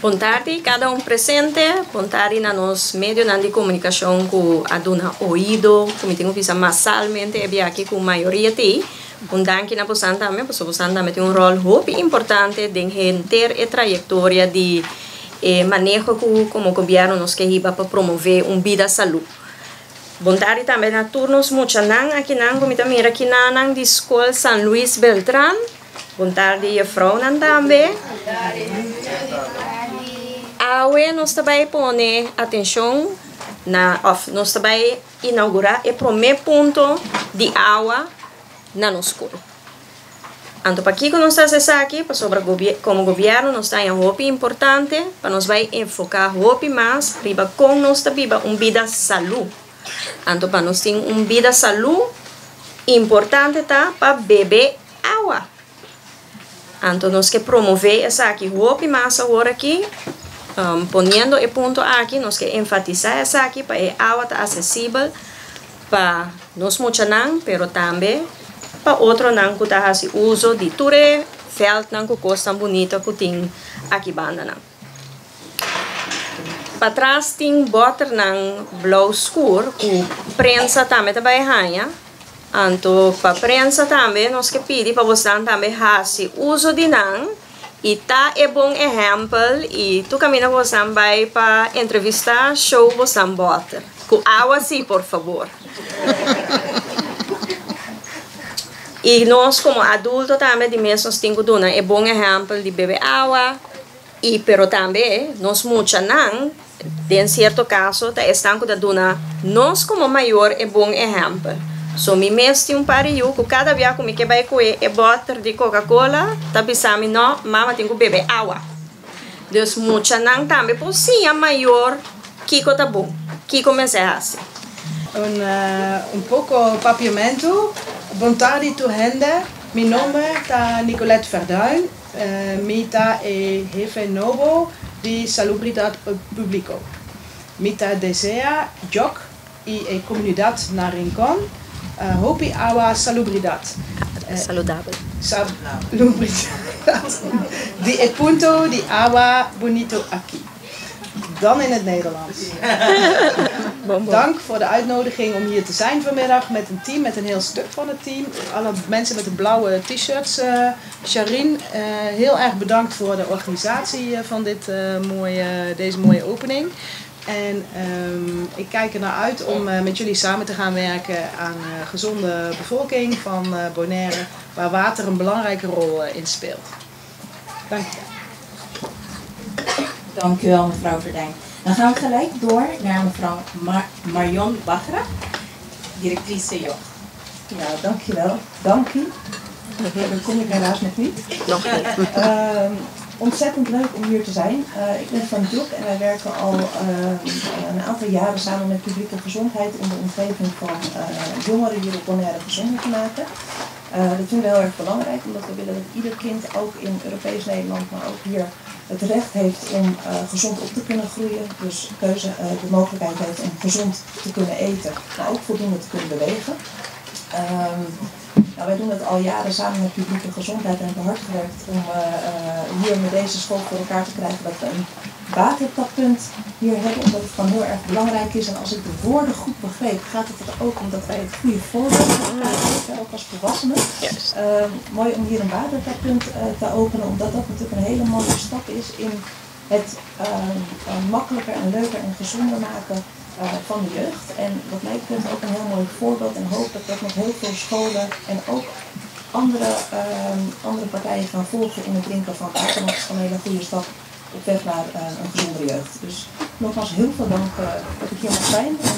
Boa tarde, cada presente. Boa tarde na nos meio de comunicação com a dona ouído, como tenho visto massalmente é aqui com a maioria de. Danke na posan também, porque posan também tem rol muito importante de ter a trajetória de manejo como governo nos que iba para promover vida saúde. Boa tarde também na turnos muita nan aqui nan como mira aqui nan de escola San Luis Beltrán. Boa tarde a vrouw nan também. Awe nós também pone atenção nós também inaugurar o primeiro ponto de água na nossa escola. Então, para que nós estamos aqui, como governo, nós temos algo importante, para nós vai enfocar algo mais, para com nós viva vida saúde. Então, para nós ter vida saúde, importante tá para beber água. Então, nós que promover essa aqui, algo mais agora aqui, ponendo o ponto aqui, nós que enfatizar essa aqui para a água estar acessível para nós muitos não, pero também para outro não que está fazendo uso de ture feld não que costa bonita que tem aqui banda não. Para trás tem boter não blauw escuro, que prensa também está bem ranha. Então para prensa também nós que pedimos para você também fazer uso de não. E tá é bom exemplo e tu caminha você vai para entrevistar show você bota com água sim por favor. E nós como adultos também de mesmo temos que dar é bom exemplo de beber água e pero também nós muitos não em certo caso tá estão que dar nós como maior é bom exemplo. So mi mesmo pariu que cada vez que vai comer é botar de Coca-Cola, tá pensando não, mama tem que beber água. Deus muita não também por sim a maior que tá bom, que começa a fazer. Pouco papiamento. Boa tarde tu gente. Meu nome é Nicolette Verduin. Mita é jefe novo de Salubridade Público. Mita desea joc e a comunidade na Rincón. Hopi agua salubridade. Saludável. Salubridade. Die het punto de agua bonito aqui. Dan in het Nederlands. Dank voor de uitnodiging om hier te zijn vanmiddag met een team, met een heel stuk van het team. Alle mensen met de blauwe t-shirts. Sharin, heel erg bedankt voor de organisatie van deze mooie opening. En ik kijk er naar uit om met jullie samen te gaan werken aan een gezonde bevolking van Bonaire, waar water een belangrijke rol in speelt. Dank je. Dank u wel, mevrouw Verduin. Dan gaan we gelijk door naar mevrouw Marion Bagra, directrice JOG. Ja, dankjewel. Dank u. Dat kom ik helaas nog niet. Ontzettend leuk om hier te zijn. Ik ben van JOG en wij werken al een aantal jaren samen met publieke gezondheid om de omgeving van jongeren hier op Bonaire gezonder te maken. Dat vinden we heel erg belangrijk, omdat we willen dat ieder kind, ook in Europees Nederland, maar ook hier, het recht heeft om gezond op te kunnen groeien. Dus de mogelijkheid heeft om gezond te kunnen eten, maar ook voldoende te kunnen bewegen. Wij doen het al jaren samen met publieke gezondheid en hebben hard gewerkt om hier met deze school voor elkaar te krijgen dat we een watertappunt hier hebben, omdat het gewoon heel erg belangrijk is. En als ik de woorden goed begreep, gaat het er ook om dat wij het goede voorbeeld hebben, ook als volwassenen. Mooi om hier een watertappunt te openen, omdat dat natuurlijk een hele mooie stap is in het makkelijker en leuker en gezonder maken van de jeugd. En wat mij betreft ook een heel mooi voorbeeld en hoop dat nog heel veel scholen en ook andere partijen gaan volgen in het drinken van water. Want het is gewoon een hele goede stap op weg naar een gezondere jeugd. Dus nogmaals heel veel dank dat ik hier mag zijn en